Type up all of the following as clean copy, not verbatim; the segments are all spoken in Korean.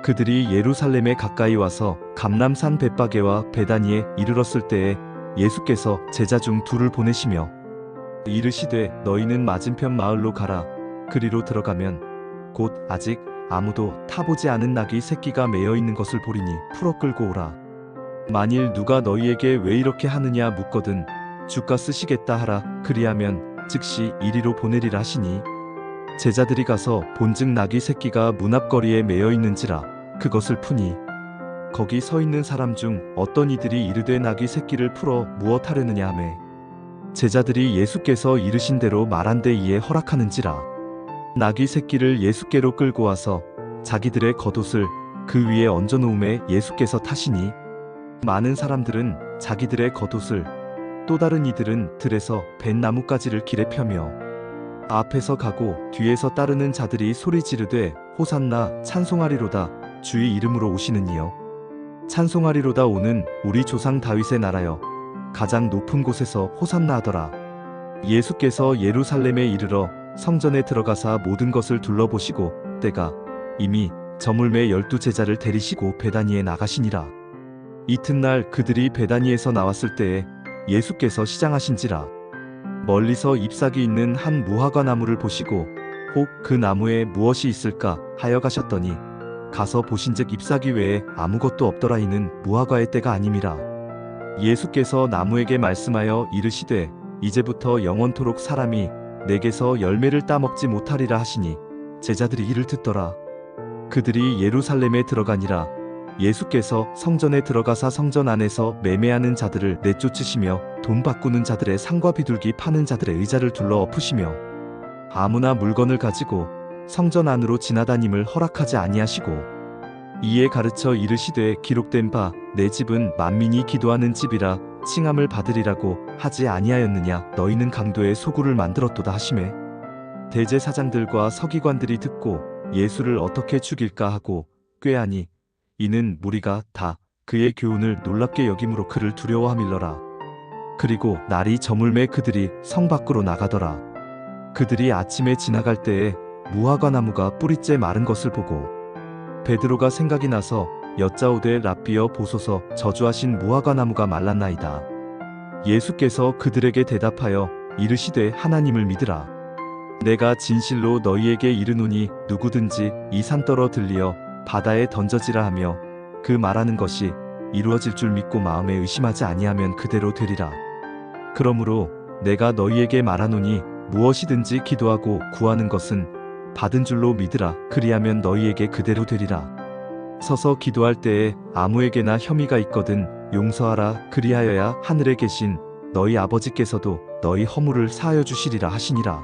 그들이 예루살렘에 가까이 와서 감람산 벳바게와 베다니에 이르렀을 때에 예수께서 제자 중 둘을 보내시며 이르시되 너희는 맞은편 마을로 가라. 그리로 들어가면 곧 아직 아무도 타보지 않은 낙이 새끼가 매여 있는 것을 보리니 풀어 끌고 오라. 만일 누가 너희에게 왜 이렇게 하느냐 묻거든 주가 쓰시겠다 하라. 그리하면 즉시 이리로 보내리라 하시니 제자들이 가서 본즉 낙이 새끼가 문 앞거리에 매여 있는지라 그것을 푸니 거기 서 있는 사람 중 어떤 이들이 이르되 낙이 새끼를 풀어 무엇 하려느냐 하매 제자들이 예수께서 이르신 대로 말한데 이에 허락하는지라. 낙이 새끼를 예수께로 끌고 와서 자기들의 겉옷을 그 위에 얹어 놓음에 예수께서 타시니 많은 사람들은 자기들의 겉옷을 또 다른 이들은 들에서 벤 나뭇가지를 길에 펴며 앞에서 가고 뒤에서 따르는 자들이 소리 지르되 호산나 찬송하리로다 주의 이름으로 오시는 이여 찬송하리로다 오는 우리 조상 다윗의 나라여 가장 높은 곳에서 호산나 하더라. 예수께서 예루살렘에 이르러 성전에 들어가사 모든 것을 둘러보시고 때가 이미 저물매 12 제자를 데리시고 베다니에 나가시니라. 이튿날 그들이 베다니에서 나왔을 때에 예수께서 시장하신지라. 멀리서 잎사귀 있는 한 무화과 나무를 보시고 혹 그 나무에 무엇이 있을까 하여 가셨더니 가서 보신즉 잎사귀 외에 아무것도 없더라. 이는 무화과의 때가 아님이라. 예수께서 나무에게 말씀하여 이르시되 이제부터 영원토록 사람이 내게서 열매를 따먹지 못하리라 하시니 제자들이 이를 듣더라. 그들이 예루살렘에 들어가니라. 예수께서 성전에 들어가사 성전 안에서 매매하는 자들을 내쫓으시며 돈 바꾸는 자들의 상과 비둘기 파는 자들의 의자를 둘러 엎으시며 아무나 물건을 가지고 성전 안으로 지나다님을 허락하지 아니하시고 이에 가르쳐 이르시되 기록된 바 내 집은 만민이 기도하는 집이라 칭함을 받으리라고 하지 아니하였느냐. 너희는 강도의 소굴을 만들었도다 하시매 대제사장들과 서기관들이 듣고 예수를 어떻게 죽일까 하고 꾀하니 이는 무리가 다 그의 교훈을 놀랍게 여김으로 그를 두려워함일러라. 그리고 날이 저물매 그들이 성 밖으로 나가더라. 그들이 아침에 지나갈 때에 무화과 나무가 뿌리째 마른 것을 보고 베드로가 생각이 나서 여짜오되 랍비여 보소서 저주하신 무화과 나무가 말랐나이다. 예수께서 그들에게 대답하여 이르시되 하나님을 믿으라. 내가 진실로 너희에게 이르노니 누구든지 이 산더러 들리어 바다에 던져지라 하며 그 말하는 것이 이루어질 줄 믿고 마음에 의심하지 아니하면 그대로 되리라. 그러므로 내가 너희에게 말하노니 무엇이든지 기도하고 구하는 것은 받은 줄로 믿으라. 그리하면 너희에게 그대로 되리라. 서서 기도할 때에 아무에게나 혐의가 있거든 용서하라. 그리하여야 하늘에 계신 너희 아버지께서도 너희 허물을 사하여 주시리라 하시니라.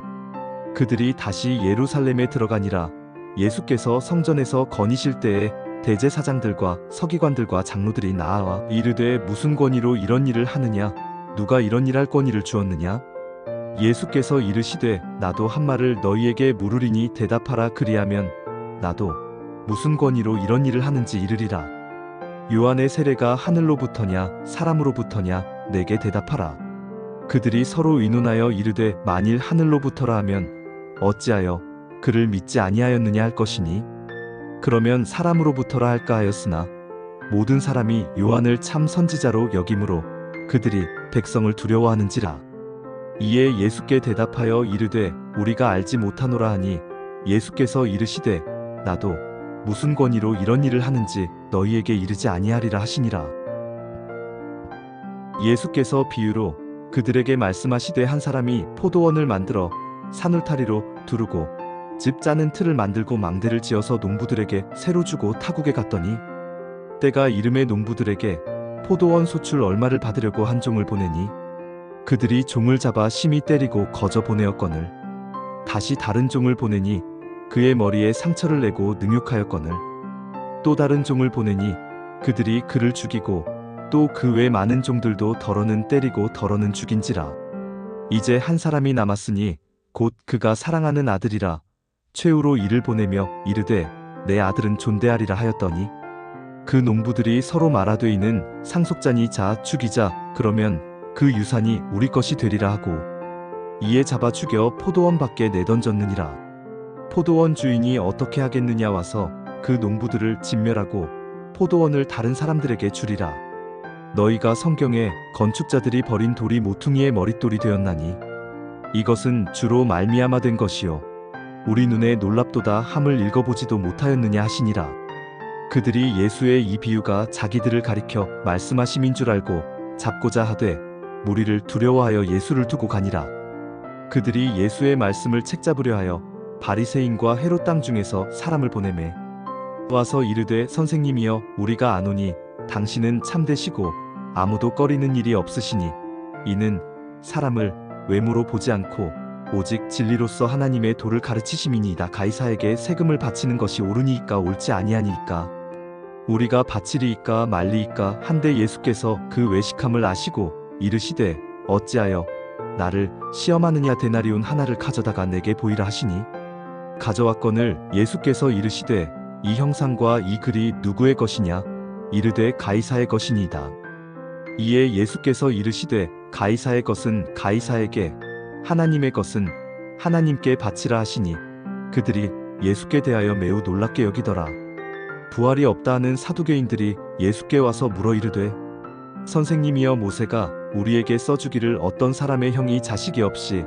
그들이 다시 예루살렘에 들어가니라. 예수께서 성전에서 거니실 때에 대제사장들과 서기관들과 장로들이 나아와 이르되 무슨 권위로 이런 일을 하느냐. 누가 이런 일할 권위를 주었느냐. 예수께서 이르시되 나도 한 말을 너희에게 물으리니 대답하라. 그리하면 나도 무슨 권위로 이런 일을 하는지 이르리라. 요한의 세례가 하늘로부터냐 사람으로부터냐 내게 대답하라. 그들이 서로 의논하여 이르되 만일 하늘로부터라 하면 어찌하여 그를 믿지 아니하였느냐 할 것이니 그러면 사람으로부터라 할까 하였으나 모든 사람이 요한을 참 선지자로 여김으로 그들이 백성을 두려워하는지라. 이에 예수께 대답하여 이르되 우리가 알지 못하노라 하니 예수께서 이르시되 나도 무슨 권위로 이런 일을 하는지 너희에게 이르지 아니하리라 하시니라. 예수께서 비유로 그들에게 말씀하시되 한 사람이 포도원을 만들어 산울타리로 두르고 집 짜는 틀을 만들고 망대를 지어서 농부들에게 새로 주고 타국에 갔더니 때가 이름에 농부들에게 포도원 소출 얼마를 받으려고 한 종을 보내니 그들이 종을 잡아 심히 때리고 거저 보내었거늘 다시 다른 종을 보내니 그의 머리에 상처를 내고 능욕하였거늘 또 다른 종을 보내니 그들이 그를 죽이고 또 그 외 많은 종들도 더러는 때리고 더러는 죽인지라. 이제 한 사람이 남았으니 곧 그가 사랑하는 아들이라. 최후로 이를 보내며 이르되 내 아들은 존대하리라 하였더니 그 농부들이 서로 말하되 이는 상속자니 자 죽이자. 그러면 그 유산이 우리 것이 되리라 하고 이에 잡아 죽여 포도원 밖에 내던졌느니라. 포도원 주인이 어떻게 하겠느냐 와서 그 농부들을 진멸하고 포도원을 다른 사람들에게 주리라. 너희가 성경에 건축자들이 버린 돌이 모퉁이의 머릿돌이 되었나니 이것은 주로 말미암아 된 것이요 우리 눈에 놀랍도다 함을 읽어보지도 못하였느냐 하시니라. 그들이 예수의 이 비유가 자기들을 가리켜 말씀하심인 줄 알고 잡고자 하되 무리를 두려워하여 예수를 두고 가니라. 그들이 예수의 말씀을 책잡으려 하여 바리새인과 헤롯 땅 중에서 사람을 보내매 와서 이르되 선생님이여 우리가 아노니 당신은 참되시고 아무도 꺼리는 일이 없으시니 이는 사람을 외모로 보지 않고 오직 진리로서 하나님의 도를 가르치심이니이다. 가이사에게 세금을 바치는 것이 옳으니이까 옳지 아니하니이까 우리가 바치리이까 말리이까 한데 예수께서 그 외식함을 아시고 이르시되 어찌하여 나를 시험하느냐. 데나리온 하나를 가져다가 내게 보이라 하시니 가져왔거늘 예수께서 이르시되 이 형상과 이 글이 누구의 것이냐. 이르되 가이사의 것이니이다. 이에 예수께서 이르시되 가이사의 것은 가이사에게 하나님의 것은 하나님께 바치라 하시니 그들이 예수께 대하여 매우 놀랍게 여기더라. 부활이 없다 하는 사두개인들이 예수께 와서 물어 이르되 선생님이여 모세가 우리에게 써주기를 어떤 사람의 형이 자식이 없이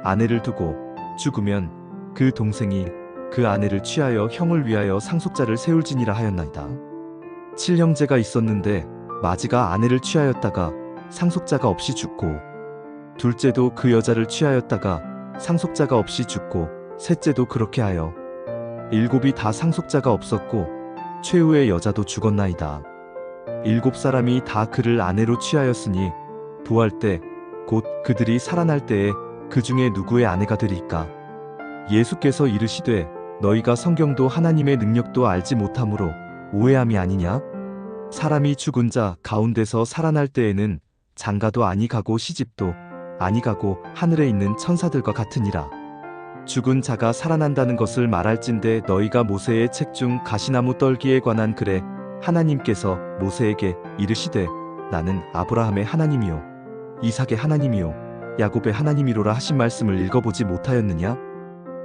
아내를 두고 죽으면 그 동생이 그 아내를 취하여 형을 위하여 상속자를 세울지니라 하였나이다. 7형제가 있었는데 마지가 아내를 취하였다가 상속자가 없이 죽고 둘째도 그 여자를 취하였다가 상속자가 없이 죽고 셋째도 그렇게 하여 일곱이 다 상속자가 없었고 최후의 여자도 죽었나이다. 7사람이 다 그를 아내로 취하였으니 부활 때 곧 그들이 살아날 때에 그 중에 누구의 아내가 되리까. 예수께서 이르시되 너희가 성경도 하나님의 능력도 알지 못함으로 오해함이 아니냐. 사람이 죽은 자 가운데서 살아날 때에는 장가도 아니 가고 시집도 아니 가고 하늘에 있는 천사들과 같으니라. 죽은 자가 살아난다는 것을 말할진대 너희가 모세의 책 중 가시나무 떨기에 관한 글에 하나님께서 모세에게 이르시되 나는 아브라함의 하나님이요 이삭의 하나님이요 야곱의 하나님이로라 하신 말씀을 읽어보지 못하였느냐.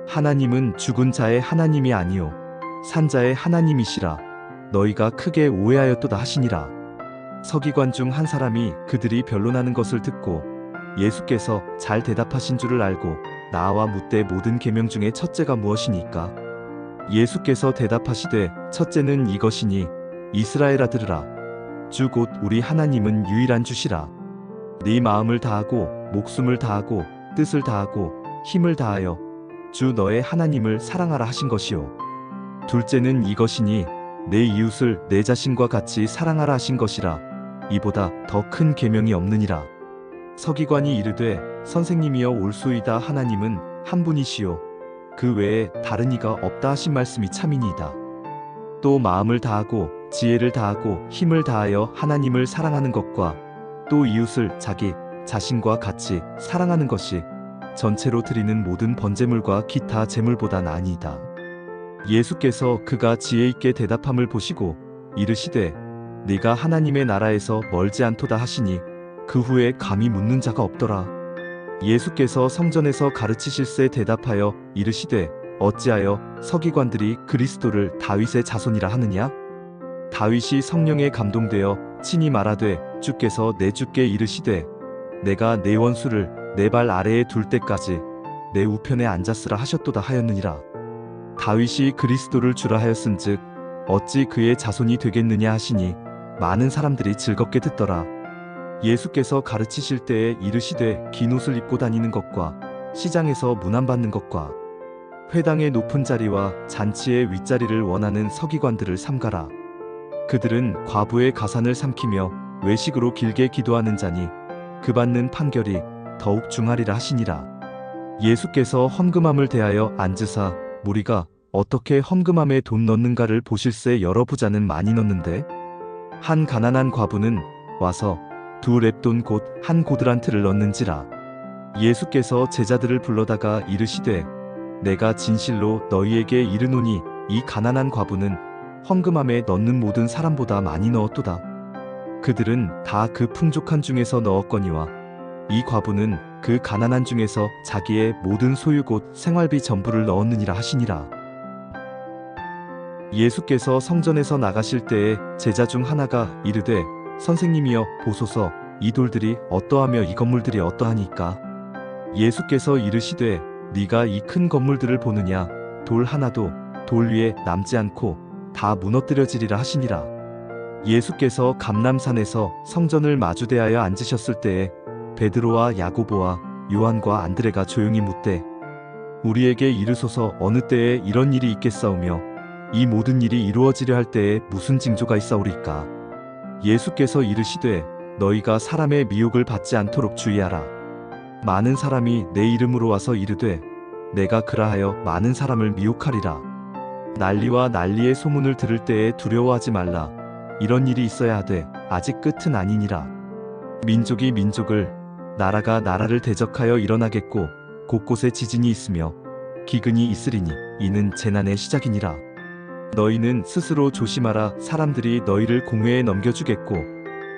하나님은 죽은 자의 하나님이 아니요 산 자의 하나님이시라. 너희가 크게 오해하였도다 하시니라. 서기관 중 한 사람이 그들이 변론하는 것을 듣고 예수께서 잘 대답하신 줄을 알고 나와 묻되 모든 계명 중에 첫째가 무엇이니까. 예수께서 대답하시되 첫째는 이것이니 이스라엘아 들으라. 주 곧 우리 하나님은 유일한 주시라. 네 마음을 다하고 목숨을 다하고 뜻을 다하고 힘을 다하여 주 너의 하나님을 사랑하라 하신 것이요. 둘째는 이것이니 내 이웃을 내 자신과 같이 사랑하라 하신 것이라. 이보다 더 큰 계명이 없느니라. 서기관이 이르되 선생님이여 올소이다. 하나님은 한 분이시요 그 외에 다른 이가 없다 하신 말씀이 참이니이다. 또 마음을 다하고 지혜를 다하고 힘을 다하여 하나님을 사랑하는 것과 또 이웃을 자기 자신과 같이 사랑하는 것이 전체로 드리는 모든 번제물과 기타 제물보다 나으니이다. 예수께서 그가 지혜 있게 대답함을 보시고 이르시되 네가 하나님의 나라에서 멀지 않도다 하시니 그 후에 감히 묻는 자가 없더라. 예수께서 성전에서 가르치실세 대답하여 이르시되 어찌하여 서기관들이 그리스도를 다윗의 자손이라 하느냐. 다윗이 성령에 감동되어 친히 말하되 주께서 내 주께 이르시되 내가 내 원수를 내 발 아래에 둘 때까지 내 우편에 앉았으라 하셨도다 하였느니라. 다윗이 그리스도를 주라 하였은즉 어찌 그의 자손이 되겠느냐 하시니 많은 사람들이 즐겁게 듣더라. 예수께서 가르치실 때에 이르시되 긴 옷을 입고 다니는 것과 시장에서 문안받는 것과 회당의 높은 자리와 잔치의 윗자리를 원하는 서기관들을 삼가라. 그들은 과부의 가산을 삼키며 외식으로 길게 기도하는 자니 그 받는 판결이 더욱 중하리라 하시니라. 예수께서 헌금함을 대하여 앉으사 무리가 어떻게 헌금함에 돈 넣는가를 보실세. 여러 부자는 많이 넣는데 한 가난한 과부는 와서 2렙돈 곧 한 고드란트를 넣는지라. 예수께서 제자들을 불러다가 이르시되 내가 진실로 너희에게 이르노니 이 가난한 과부는 헌금함에 넣는 모든 사람보다 많이 넣었도다. 그들은 다 그 풍족한 중에서 넣었거니와 이 과부는 그 가난한 중에서 자기의 모든 소유 곧 생활비 전부를 넣었느니라 하시니라. 예수께서 성전에서 나가실 때에 제자 중 하나가 이르되 선생님이여 보소서 이 돌들이 어떠하며 이 건물들이 어떠하니까. 예수께서 이르시되 네가 이 큰 건물들을 보느냐. 돌 하나도 돌 위에 남지 않고 다 무너뜨려지리라 하시니라. 예수께서 감람산에서 성전을 마주대하여 앉으셨을 때에 베드로와 야고보와 요한과 안드레가 조용히 묻되 우리에게 이르소서 어느 때에 이런 일이 있겠사오며 이 모든 일이 이루어지려 할 때에 무슨 징조가 있사오리까. 예수께서 이르시되 너희가 사람의 미혹을 받지 않도록 주의하라. 많은 사람이 내 이름으로 와서 이르되 내가 그라하여 많은 사람을 미혹하리라. 난리와 난리의 소문을 들을 때에 두려워하지 말라. 이런 일이 있어야 하되 아직 끝은 아니니라. 민족이 민족을 나라가 나라를 대적하여 일어나겠고 곳곳에 지진이 있으며 기근이 있으리니 이는 재난의 시작이니라. 너희는 스스로 조심하라. 사람들이 너희를 공회에 넘겨주겠고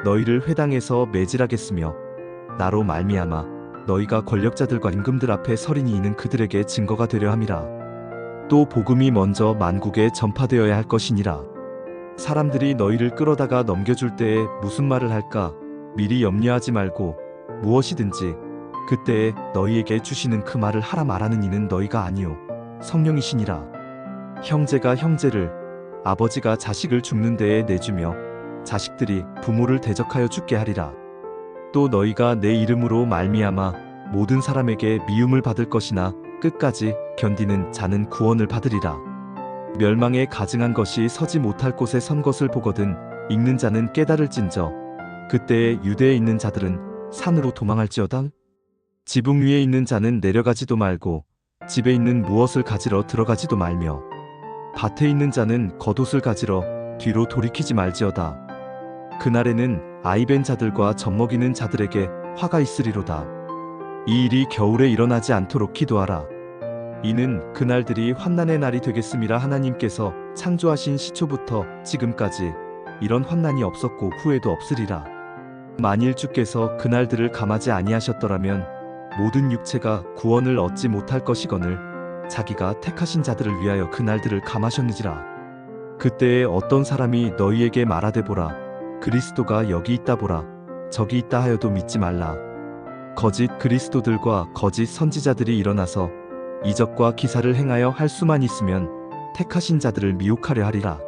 너희를 회당에서 매질하겠으며 나로 말미암아 너희가 권력자들과 임금들 앞에 서리니 이는 그들에게 증거가 되려 함이라. 또 복음이 먼저 만국에 전파되어야 할 것이니라. 사람들이 너희를 끌어다가 넘겨줄 때에 무슨 말을 할까 미리 염려하지 말고 무엇이든지 그때에 너희에게 주시는 그 말을 하라. 말하는 이는 너희가 아니요 성령이시니라. 형제가 형제를 아버지가 자식을 죽는 데에 내주며 자식들이 부모를 대적하여 죽게 하리라. 또 너희가 내 이름으로 말미암아 모든 사람에게 미움을 받을 것이나 끝까지 견디는 자는 구원을 받으리라. 멸망에 가증한 것이 서지 못할 곳에 선 것을 보거든 읽는 자는 깨달을진저 그때에 유대에 있는 자들은 산으로 도망할지어다. 지붕 위에 있는 자는 내려가지도 말고 집에 있는 무엇을 가지러 들어가지도 말며 밭에 있는 자는 겉옷을 가지러 뒤로 돌이키지 말지어다. 그날에는 아이벤 자들과 젖먹이는 자들에게 화가 있으리로다. 이 일이 겨울에 일어나지 않도록 기도하라. 이는 그날들이 환난의 날이 되겠음이라. 하나님께서 창조하신 시초부터 지금까지 이런 환난이 없었고 후에도 없으리라. 만일 주께서 그날들을 감하지 아니하셨더라면 모든 육체가 구원을 얻지 못할 것이거늘 자기가 택하신 자들을 위하여 그날들을 감하셨느니라. 그때에 어떤 사람이 너희에게 말하되 보라 그리스도가 여기 있다 보라 저기 있다 하여도 믿지 말라. 거짓 그리스도들과 거짓 선지자들이 일어나서 이적과 기사를 행하여 할 수만 있으면 택하신 자들을 미혹하려 하리라.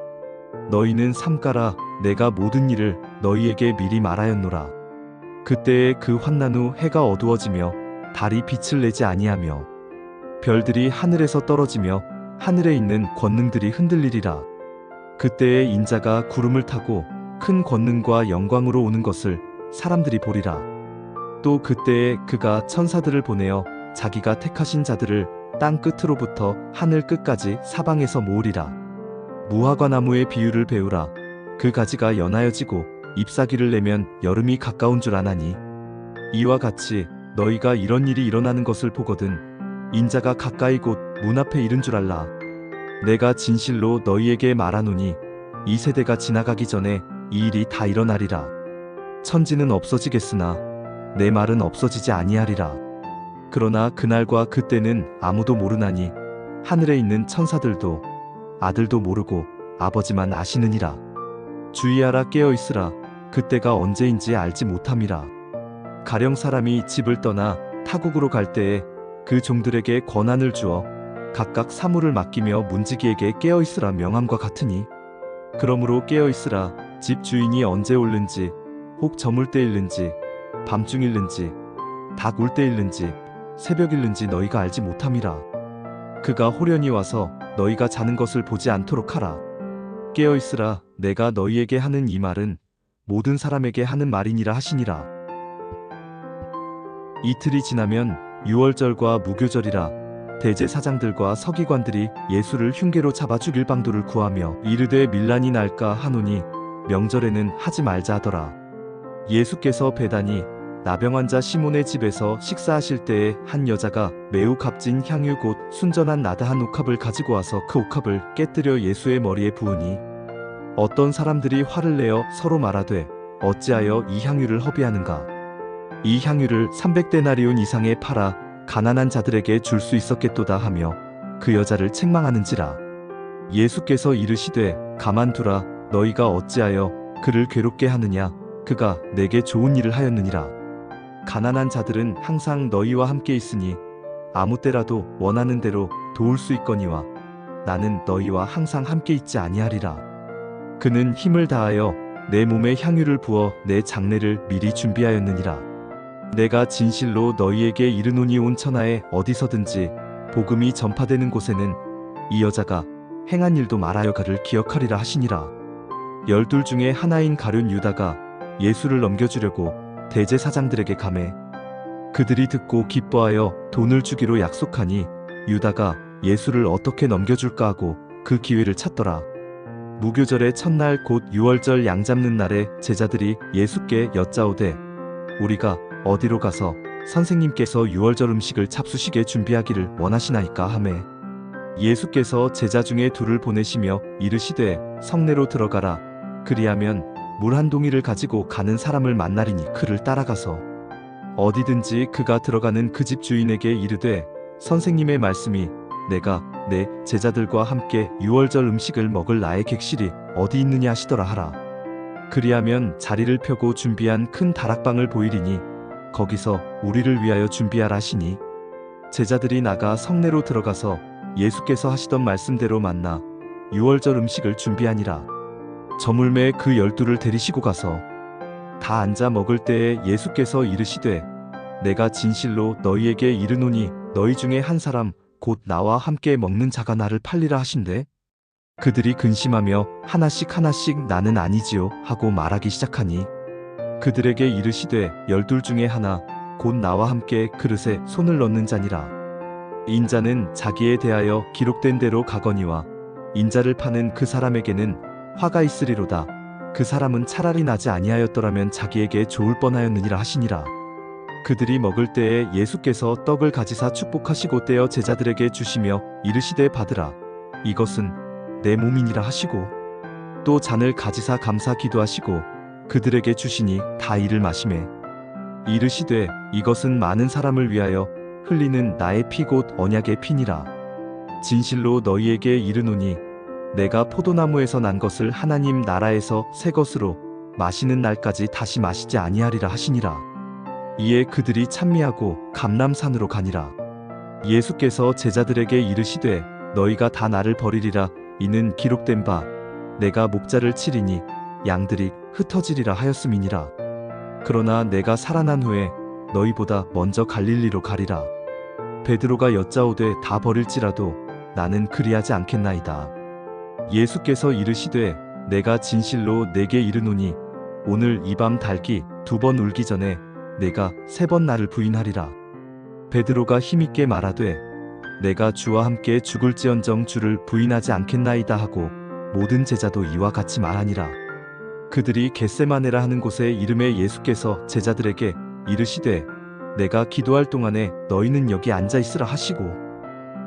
너희는 삼가라. 내가 모든 일을 너희에게 미리 말하였노라. 그때에 그 환난 후 해가 어두워지며 달이 빛을 내지 아니하며 별들이 하늘에서 떨어지며 하늘에 있는 권능들이 흔들리리라. 그때에 인자가 구름을 타고 큰 권능과 영광으로 오는 것을 사람들이 보리라. 또 그때에 그가 천사들을 보내어 자기가 택하신 자들을 땅 끝으로부터 하늘 끝까지 사방에서 모으리라. 무화과나무의 비유를 배우라. 그 가지가 연하여지고 잎사귀를 내면 여름이 가까운 줄 아나니 이와 같이 너희가 이런 일이 일어나는 것을 보거든 인자가 가까이 곧 문 앞에 이른 줄 알라. 내가 진실로 너희에게 말하노니 이 세대가 지나가기 전에 이 일이 다 일어나리라. 천지는 없어지겠으나 내 말은 없어지지 아니하리라. 그러나 그날과 그때는 아무도 모르나니 하늘에 있는 천사들도 아들도 모르고 아버지만 아시느니라. 주의하라. 깨어있으라. 그때가 언제인지 알지 못함이라. 가령 사람이 집을 떠나 타국으로 갈 때에 그 종들에게 권한을 주어 각각 사물을 맡기며 문지기에게 깨어있으라 명함과 같으니 그러므로 깨어있으라. 집 주인이 언제 올는지 혹 저물 때일는지 밤중일는지 닭 울 때일는지 새벽일는지 너희가 알지 못함이라. 그가 호련히 와서 너희가 자는 것을 보지 않도록 하라. 깨어있으라. 내가 너희에게 하는 이 말은 모든 사람에게 하는 말이니라 하시니라. 이틀이 지나면 유월절과 무교절이라. 대제사장들과 서기관들이 예수를 흉계로 잡아 죽일 방도를 구하며 이르되 밀란이 날까 하노니 명절에는 하지 말자 하더라. 예수께서 베다니 나병 환자 시몬의 집에서 식사하실 때에 한 여자가 매우 값진 향유 곧 순전한 나드 한 옥합을 가지고 와서 그 옥합을 깨뜨려 예수의 머리에 부으니 어떤 사람들이 화를 내어 서로 말하되 어찌하여 이 향유를 허비하는가. 이 향유를 300데나리온 이상에 팔아 가난한 자들에게 줄 수 있었겠도다 하며 그 여자를 책망하는지라. 예수께서 이르시되 가만두라. 너희가 어찌하여 그를 괴롭게 하느냐. 그가 내게 좋은 일을 하였느니라. 가난한 자들은 항상 너희와 함께 있으니 아무 때라도 원하는 대로 도울 수 있거니와 나는 너희와 항상 함께 있지 아니하리라. 그는 힘을 다하여 내 몸에 향유를 부어 내 장례를 미리 준비하였느니라. 내가 진실로 너희에게 이르노니 온 천하에 어디서든지 복음이 전파되는 곳에는 이 여자가 행한 일도 말하여 그를 기억하리라 하시니라. 12 중에 하나인 가룟 유다가 예수를 넘겨주려고 대제사장들에게 가매 그들이 듣고 기뻐하여 돈을 주기로 약속하니 유다가 예수를 어떻게 넘겨줄까 하고 그 기회를 찾더라. 무교절의 첫날 곧 유월절 양 잡는 날에 제자들이 예수께 여짜오되 우리가 어디로 가서 선생님께서 유월절 음식을 잡수시게 준비하기를 원하시나이까 하매 예수께서 제자 중에 둘을 보내시며 이르시되 성내로 들어가라. 그리하면 물 한 동이를 가지고 가는 사람을 만나리니 그를 따라가서 어디든지 그가 들어가는 그 집 주인에게 이르되 선생님의 말씀이 내가 내 제자들과 함께 유월절 음식을 먹을 나의 객실이 어디 있느냐 하시더라 하라. 그리하면 자리를 펴고 준비한 큰 다락방을 보이리니 거기서 우리를 위하여 준비하라 하시니 제자들이 나가 성내로 들어가서 예수께서 하시던 말씀대로 만나 유월절 음식을 준비하니라. 저물매 그 12를 데리시고 가서 다 앉아 먹을 때에 예수께서 이르시되 내가 진실로 너희에게 이르노니 너희 중에 한 사람 곧 나와 함께 먹는 자가 나를 팔리라 하신대. 그들이 근심하며 하나씩 하나씩 나는 아니지요 하고 말하기 시작하니 그들에게 이르시되 12 중에 하나 곧 나와 함께 그릇에 손을 넣는 자니라. 인자는 자기에 대하여 기록된 대로 가거니와 인자를 파는 그 사람에게는 화가 있으리로다. 그 사람은 차라리 나지 아니하였더라면 자기에게 좋을 뻔하였느니라 하시니라. 그들이 먹을 때에 예수께서 떡을 가지사 축복하시고 떼어 제자들에게 주시며 이르시되 받으라. 이것은 내 몸이니라 하시고 또 잔을 가지사 감사 기도하시고 그들에게 주시니 다 이를 마시매 이르시되 이것은 많은 사람을 위하여 흘리는 나의 피 곧 언약의 피니라. 진실로 너희에게 이르노니 내가 포도나무에서 난 것을 하나님 나라에서 새 것으로 마시는 날까지 다시 마시지 아니하리라 하시니라. 이에 그들이 찬미하고 감람산으로 가니라. 예수께서 제자들에게 이르시되 너희가 다 나를 버리리라. 이는 기록된 바 내가 목자를 치리니 양들이 흩어지리라 하였음이니라. 그러나 내가 살아난 후에 너희보다 먼저 갈릴리로 가리라. 베드로가 여짜오되 다 버릴지라도 나는 그리하지 않겠나이다. 예수께서 이르시되 내가 진실로 내게 이르노니 오늘 이 밤 닭이 2번 울기 전에 내가 3번 나를 부인하리라. 베드로가 힘있게 말하되 내가 주와 함께 죽을지언정 주를 부인하지 않겠나이다 하고 모든 제자도 이와 같이 말하니라. 그들이 겟세마네라 하는 곳에 이름에 예수께서 제자들에게 이르시되 내가 기도할 동안에 너희는 여기 앉아 있으라 하시고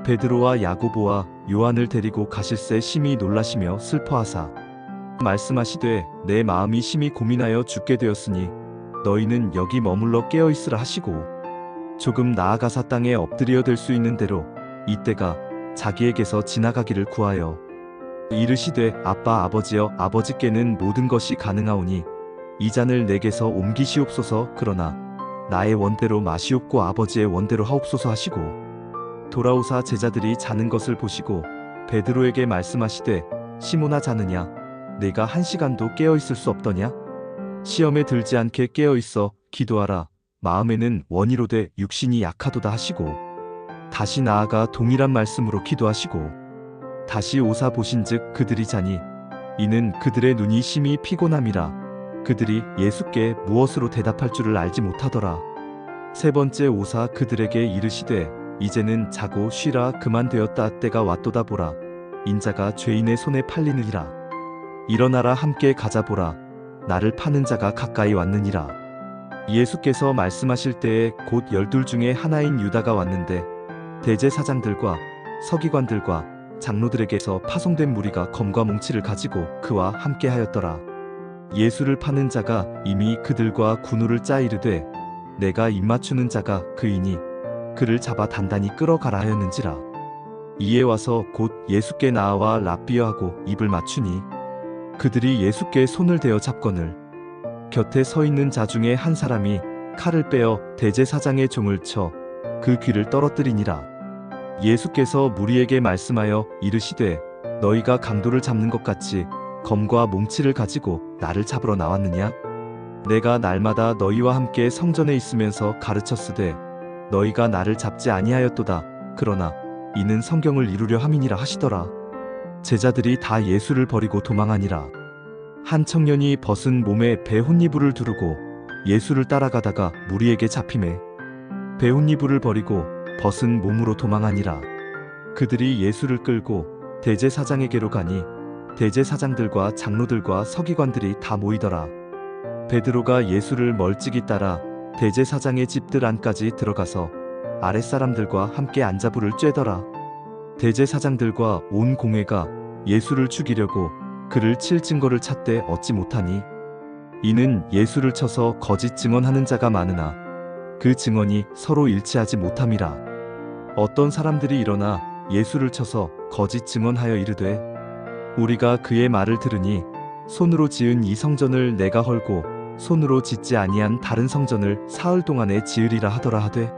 베드로와 야고보와 요한을 데리고 가실새 심히 놀라시며 슬퍼하사 말씀하시되 내 마음이 심히 고민하여 죽게 되었으니 너희는 여기 머물러 깨어 있으라 하시고 조금 나아가사 땅에 엎드려 될 수 있는 대로 이때가 자기에게서 지나가기를 구하여 이르시되 아빠 아버지여 아버지께는 모든 것이 가능하오니 이 잔을 내게서 옮기시옵소서. 그러나 나의 원대로 마시옵고 아버지의 원대로 하옵소서 하시고 돌아오사 제자들이 자는 것을 보시고 베드로에게 말씀하시되 시몬아 자느냐 내가 1시간도 깨어 있을 수 없더냐. 시험에 들지 않게 깨어 있어 기도하라. 마음에는 원이로되 육신이 약하도다 하시고 다시 나아가 동일한 말씀으로 기도하시고 다시 오사 보신즉 그들이 자니 이는 그들의 눈이 심히 피곤함이라. 그들이 예수께 무엇으로 대답할 줄을 알지 못하더라. 3번째 오사 그들에게 이르시되 이제는 자고 쉬라. 그만 되었다. 때가 왔도다. 보라 인자가 죄인의 손에 팔리느니라. 일어나라 함께 가자. 보라 나를 파는 자가 가까이 왔느니라. 예수께서 말씀하실 때에 곧 12 중에 하나인 유다가 왔는데 대제사장들과 서기관들과 장로들에게서 파송된 무리가 검과 몽치를 가지고 그와 함께 하였더라. 예수를 파는 자가 이미 그들과 군우를 짜 이르되 내가 입맞추는 자가 그이니 그를 잡아 단단히 끌어가라 하였는지라. 이에 와서 곧 예수께 나아와 랍비여하고 입을 맞추니 그들이 예수께 손을 대어 잡거늘 곁에 서 있는 자 중에 한 사람이 칼을 빼어 대제사장의 종을 쳐 그 귀를 떨어뜨리니라. 예수께서 무리에게 말씀하여 이르시되 너희가 강도를 잡는 것 같이 검과 몽치를 가지고 나를 잡으러 나왔느냐? 내가 날마다 너희와 함께 성전에 있으면서 가르쳤으되 너희가 나를 잡지 아니하였도다. 그러나 이는 성경을 이루려 함이니라 하시더라. 제자들이 다 예수를 버리고 도망하니라. 한 청년이 벗은 몸에 배 혼니부를 두르고 예수를 따라가다가 무리에게 잡히매 배 혼니부를 버리고 벗은 몸으로 도망하니라. 그들이 예수를 끌고 대제사장에게로 가니 대제사장들과 장로들과 서기관들이 다 모이더라. 베드로가 예수를 멀찍이 따라 대제사장의 집들 안까지 들어가서 아랫사람들과 함께 앉아부를 쬐더라. 대제사장들과 온 공회가 예수를 죽이려고 그를 칠 증거를 찾되 얻지 못하니 이는 예수를 쳐서 거짓 증언하는 자가 많으나 그 증언이 서로 일치하지 못함이라. 어떤 사람들이 일어나 예수를 쳐서 거짓 증언하여 이르되 우리가 그의 말을 들으니 손으로 지은 이 성전을 내가 헐고 손으로 짓지 아니한 다른 성전을 사흘 동안에 지으리라 하더라 하되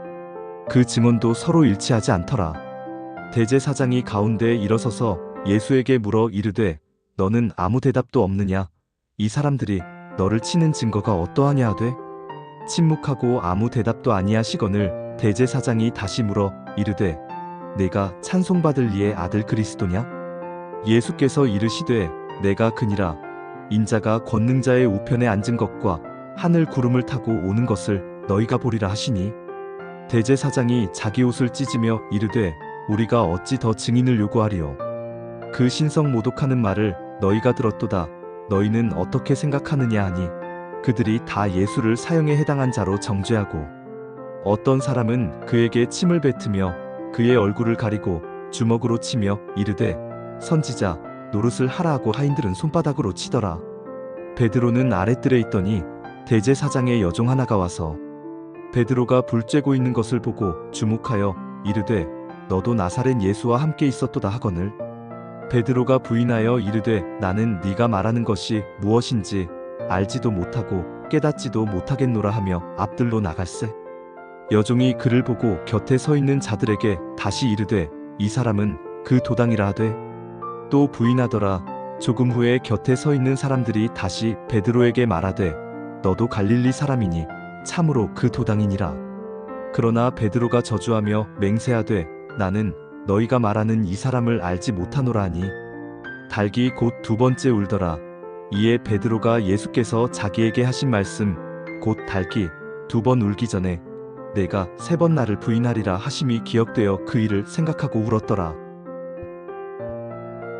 그 증언도 서로 일치하지 않더라. 대제사장이 가운데 일어서서 예수에게 물어 이르되 너는 아무 대답도 없느냐? 이 사람들이 너를 치는 증거가 어떠하냐 하되 침묵하고 아무 대답도 아니하시거늘 대제사장이 다시 물어 이르되 내가 찬송받을 이의 아들 그리스도냐? 예수께서 이르시되 내가 그니라. 인자가 권능자의 우편에 앉은 것과 하늘 구름을 타고 오는 것을 너희가 보리라 하시니 대제사장이 자기 옷을 찢으며 이르되 우리가 어찌 더 증인을 요구하리요? 그 신성 모독하는 말을 너희가 들었도다. 너희는 어떻게 생각하느냐 하니 그들이 다 예수를 사형에 해당한 자로 정죄하고 어떤 사람은 그에게 침을 뱉으며 그의 얼굴을 가리고 주먹으로 치며 이르되 선지자 노릇을 하라 하고 하인들은 손바닥으로 치더라. 베드로는 아랫뜰에 있더니 대제사장의 여종 하나가 와서 베드로가 불 쬐고 있는 것을 보고 주목하여 이르되 너도 나사렛 예수와 함께 있었도다 하거늘 베드로가 부인하여 이르되 나는 네가 말하는 것이 무엇인지 알지도 못하고 깨닫지도 못하겠노라 하며 앞들로 나갈새. 여종이 그를 보고 곁에 서 있는 자들에게 다시 이르되 이 사람은 그 도당이라 하되 또 부인하더라. 조금 후에 곁에 서 있는 사람들이 다시 베드로에게 말하되 너도 갈릴리 사람이니 참으로 그 도당이니라. 그러나 베드로가 저주하며 맹세하되 나는 너희가 말하는 이 사람을 알지 못하노라 하니 닭이 곧 두 번째 울더라. 이에 베드로가 예수께서 자기에게 하신 말씀 곧 닭이 두 번 울기 전에 내가 세 번 나를 부인하리라 하심이 기억되어 그 일을 생각하고 울었더라.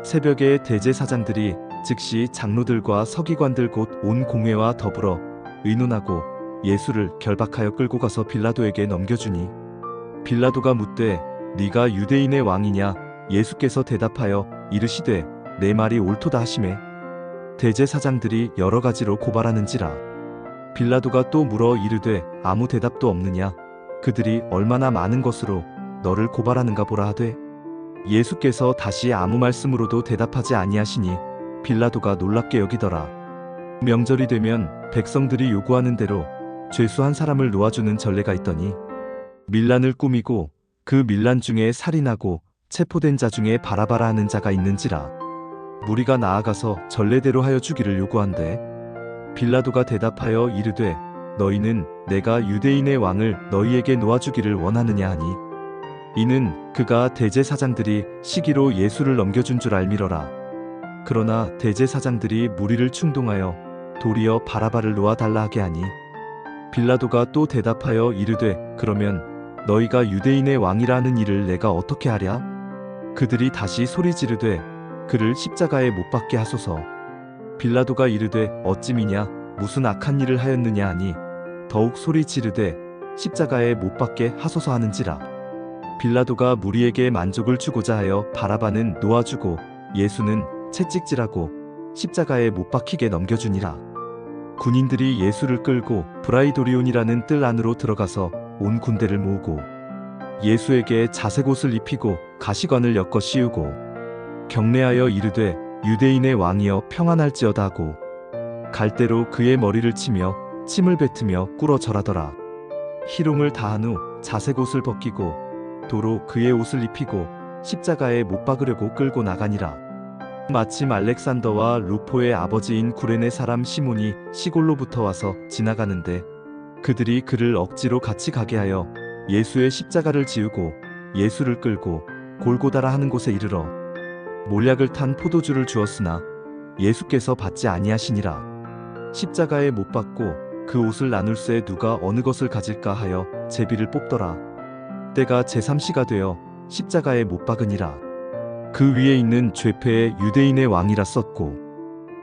새벽에 대제사장들이 즉시 장로들과 서기관들 곧 온 공회와 더불어 의논하고 예수를 결박하여 끌고 가서 빌라도에게 넘겨주니 빌라도가 묻되 네가 유대인의 왕이냐? 예수께서 대답하여 이르시되 내 말이 옳도다 하시매 대제사장들이 여러 가지로 고발하는지라. 빌라도가 또 물어 이르되 아무 대답도 없느냐? 그들이 얼마나 많은 것으로 너를 고발하는가 보라 하되 예수께서 다시 아무 말씀으로도 대답하지 아니하시니 빌라도가 놀랍게 여기더라. 명절이 되면 백성들이 요구하는 대로 죄수 한 사람을 놓아주는 전례가 있더니 밀란을 꾸미고 그 밀란 중에 살인하고 체포된 자 중에 바라바라 하는 자가 있는지라. 무리가 나아가서 전례대로 하여 주기를 요구한대. 빌라도가 대답하여 이르되 너희는 내가 유대인의 왕을 너희에게 놓아주기를 원하느냐 하니 이는 그가 대제사장들이 시기로 예수를 넘겨준 줄 알미러라. 그러나 대제사장들이 무리를 충동하여 도리어 바라바를 놓아달라 하게 하니 빌라도가 또 대답하여 이르되 그러면 너희가 유대인의 왕이라 하는 일을 내가 어떻게 하랴? 그들이 다시 소리 지르되 그를 십자가에 못 박게 하소서. 빌라도가 이르되 어찌미냐 무슨 악한 일을 하였느냐 하니 더욱 소리 지르되 십자가에 못 박게 하소서 하는지라. 빌라도가 무리에게 만족을 주고자 하여 바라바는 놓아주고 예수는 채찍질하고 십자가에 못 박히게 넘겨주니라. 군인들이 예수를 끌고 브라이도리온이라는 뜰 안으로 들어가서 온 군대를 모으고 예수에게 자색 옷을 입히고 가시관을 엮어 씌우고 경례하여 이르되 유대인의 왕이여 평안할지어다 하고 갈대로 그의 머리를 치며 침을 뱉으며 꿇어 절하더라. 희롱을 다한 후 자색 옷을 벗기고 도로 그의 옷을 입히고 십자가에 못 박으려고 끌고 나가니라. 마침 알렉산더와 루포의 아버지인 구레네 사람 시몬이 시골로부터 와서 지나가는데 그들이 그를 억지로 같이 가게 하여 예수의 십자가를 지우고 예수를 끌고 골고다라 하는 곳에 이르러 몰약을 탄 포도주를 주었으나 예수께서 받지 아니하시니라. 십자가에 못 박고 그 옷을 나눌새 누가 어느 것을 가질까 하여 제비를 뽑더라. 때가 제3시가 되어 십자가에 못 박으니라. 그 위에 있는 죄패에 유대인의 왕이라 썼고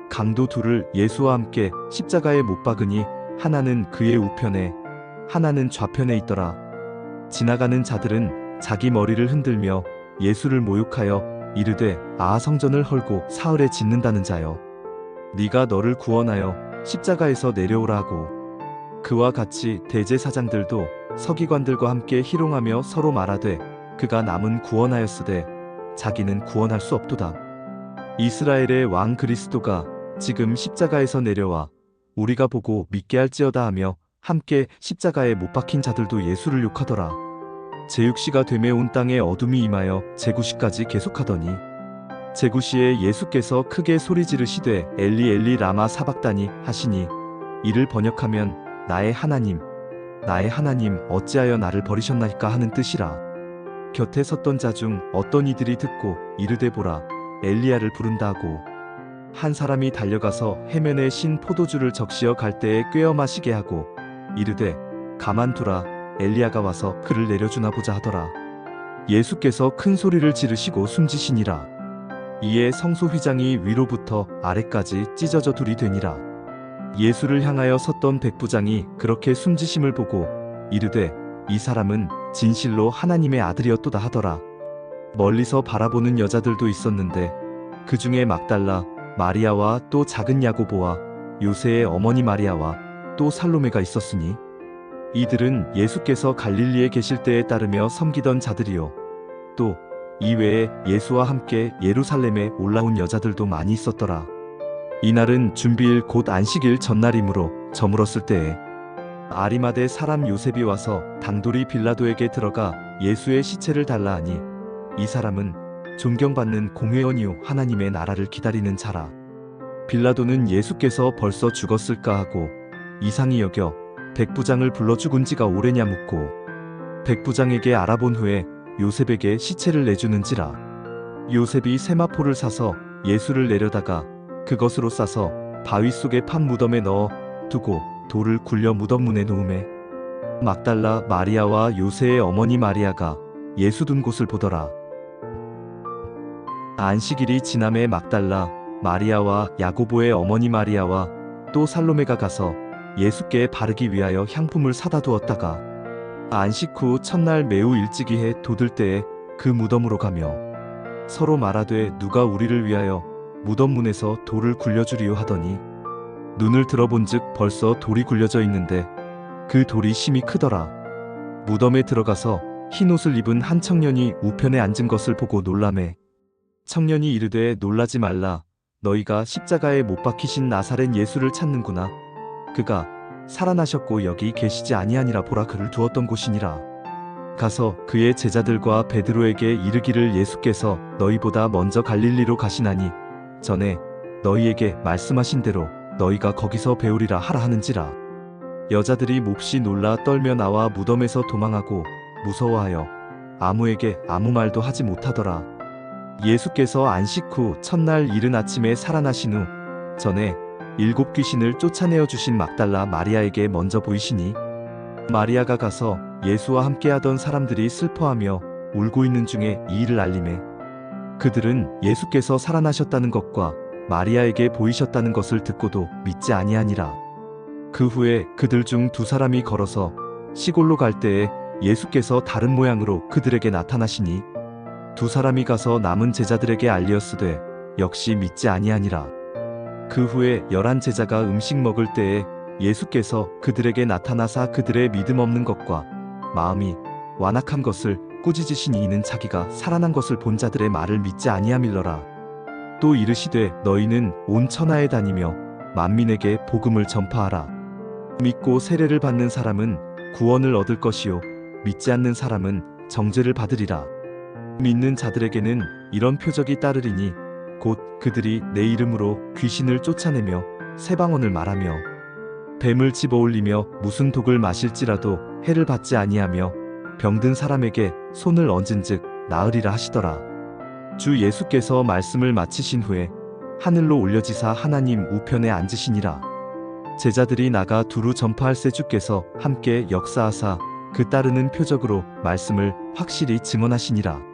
강도 둘을 예수와 함께 십자가에 못 박으니 하나는 그의 우편에 하나는 좌편에 있더라. 지나가는 자들은 자기 머리를 흔들며 예수를 모욕하여 이르되 아 성전을 헐고 사흘에 짓는다는 자여 네가 너를 구원하여 십자가에서 내려오라 하고 그와 같이 대제사장들도 서기관들과 함께 희롱하며 서로 말하되 그가 남은 구원하였으되 자기는 구원할 수 없도다. 이스라엘의 왕 그리스도가 지금 십자가에서 내려와 우리가 보고 믿게 할지어다 하며 함께 십자가에 못 박힌 자들도 예수를 욕하더라. 제6시가 되매 온 땅에 어둠이 임하여 제9시까지 계속하더니 제9시에 예수께서 크게 소리 지르시되 엘리 엘리 라마 사박다니 하시니 이를 번역하면 나의 하나님 어찌하여 나를 버리셨나이까 하는 뜻이라. 곁에 섰던 자 중 어떤 이들이 듣고 이르되 보라 엘리야를 부른다 하고 한 사람이 달려가서 해면에 신 포도주를 적시어 갈대에 꿰어 마시게 하고 이르되 가만두라 엘리야가 와서 그를 내려주나 보자 하더라. 예수께서 큰 소리를 지르시고 숨지시니라. 이에 성소 휘장이 위로부터 아래까지 찢어져 둘이 되니라. 예수를 향하여 섰던 백부장이 그렇게 숨지심을 보고 이르되 이 사람은 진실로 하나님의 아들이었도다 하더라. 멀리서 바라보는 여자들도 있었는데 그 중에 막달라 마리아와 또 작은 야고보와 요새의 어머니 마리아와 또 살로메가 있었으니 이들은 예수께서 갈릴리에 계실 때에 따르며 섬기던 자들이요 또 이외에 예수와 함께 예루살렘에 올라온 여자들도 많이 있었더라. 이날은 준비일 곧 안식일 전날이므로 저물었을 때에 아리마대 사람 요셉이 와서 당돌이 빌라도에게 들어가 예수의 시체를 달라 하니 이 사람은 존경받는 공회원이요 하나님의 나라를 기다리는 자라. 빌라도는 예수께서 벌써 죽었을까 하고 이상히 여겨 백부장을 불러 죽은 지가 오래냐 묻고 백부장에게 알아본 후에 요셉에게 시체를 내주는지라. 요셉이 세마포를 사서 예수를 내려다가 그것으로 싸서 바위 속에 판 무덤에 넣어 두고 돌을 굴려 무덤 문에 놓음에 막달라 마리아와 요새의 어머니 마리아가 예수 둔 곳을 보더라. 안식일이 지남에 막달라 마리아와 야고보의 어머니 마리아와 또 살로메가 가서 예수께 바르기 위하여 향품을 사다 두었다가 안식 후 첫날 매우 일찍이 해 돋을 때에 그 무덤으로 가며 서로 말하되 누가 우리를 위하여 무덤 문에서 돌을 굴려주리요 하더니 눈을 들어본즉 벌써 돌이 굴려져 있는데 그 돌이 심히 크더라. 무덤에 들어가서 흰 옷을 입은 한 청년이 우편에 앉은 것을 보고 놀라매 청년이 이르되 놀라지 말라 너희가 십자가에 못 박히신 나사렛 예수를 찾는구나. 그가 살아나셨고 여기 계시지 아니하니라 보라 그를 두었던 곳이니라. 가서 그의 제자들과 베드로에게 이르기를 예수께서 너희보다 먼저 갈릴리로 가시나니 전에 너희에게 말씀하신 대로 너희가 거기서 배우리라 하라 하는지라. 여자들이 몹시 놀라 떨며 나와 무덤에서 도망하고 무서워하여 아무에게 아무 말도 하지 못하더라. 예수께서 안식 후 첫날 이른 아침에 살아나신 후 전에 7 귀신을 쫓아내어 주신 막달라 마리아에게 먼저 보이시니 마리아가 가서 예수와 함께하던 사람들이 슬퍼하며 울고 있는 중에 이 일을 알리매 그들은 예수께서 살아나셨다는 것과 마리아에게 보이셨다는 것을 듣고도 믿지 아니하니라. 그 후에 그들 중 2 사람이 걸어서 시골로 갈 때에 예수께서 다른 모양으로 그들에게 나타나시니 2 사람이 가서 남은 제자들에게 알리었으되 역시 믿지 아니하니라. 그 후에 11 제자가 음식 먹을 때에 예수께서 그들에게 나타나사 그들의 믿음 없는 것과 마음이 완악한 것을 꾸짖으시니 이는 자기가 살아난 것을 본 자들의 말을 믿지 아니함일러라. 또 이르시되 너희는 온 천하에 다니며 만민에게 복음을 전파하라. 믿고 세례를 받는 사람은 구원을 얻을 것이요 믿지 않는 사람은 정죄를 받으리라. 믿는 자들에게는 이런 표적이 따르리니 곧 그들이 내 이름으로 귀신을 쫓아내며 새 방언을 말하며 뱀을 집어올리며 무슨 독을 마실지라도 해를 받지 아니하며 병든 사람에게 손을 얹은즉 나으리라 하시더라. 주 예수께서 말씀을 마치신 후에 하늘로 올려지사 하나님 우편에 앉으시니라. 제자들이 나가 두루 전파할새 주께서 함께 역사하사 그 따르는 표적으로 말씀을 확실히 증언하시니라.